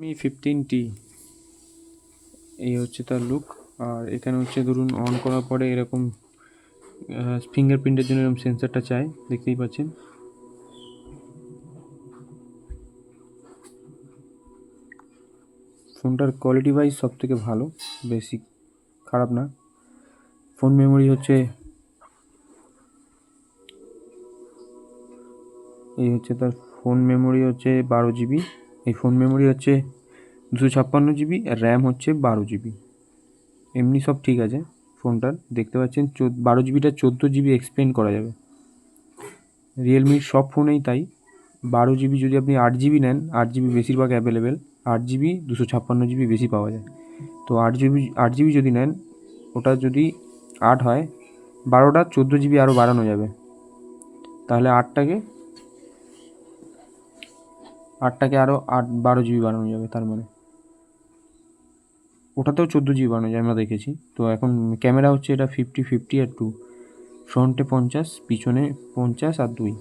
Mi 15T এই হচ্ছে তার লুক। আর এখানে হচ্ছে ধরুন অন করার পরে এরকম ফিঙ্গারপ্রিন্টের জন্য এরকম সেন্সারটা চাই, দেখতেই পাচ্ছেন। ফোনটার কোয়ালিটি ওয়াইজ সব থেকে ভালো, বেশি খারাপ না। ফোন মেমোরি হচ্ছে এই হচ্ছে তার ফোন মেমোরি হচ্ছে 12 GB। এই ফোন মেমোরি হচ্ছে 256 GB আর র্যাম হচ্ছে 12 GB। এমনি সব ঠিক আছে ফোনটার, দেখতে পাচ্ছেন 12 GB 14 GB এক্সপেন্ড করা যাবে। রিয়েলমির সব ফোনেই তাই। 12 GB যদি আপনি 8 GB নেন, 8 GB বেশিরভাগ অ্যাভেলেবেল, 8 GB 256 GB বেশি পাওয়া যায়। তো 8 GB যদি নেন, ওটা যদি 8 হয়, 12টা 14 GB আরও বাড়ানো যাবে। তাহলে 8টাকে আরও 12 GB বাড়ানো যাবে। তার মানে ওটাতেও 14 GB বাড়ানো যায়, আমরা দেখেছি। তো এখন ক্যামেরা হচ্ছে এটা 50-50 আর 2, ফ্রন্টে 50, পিছনে 50 আর 2।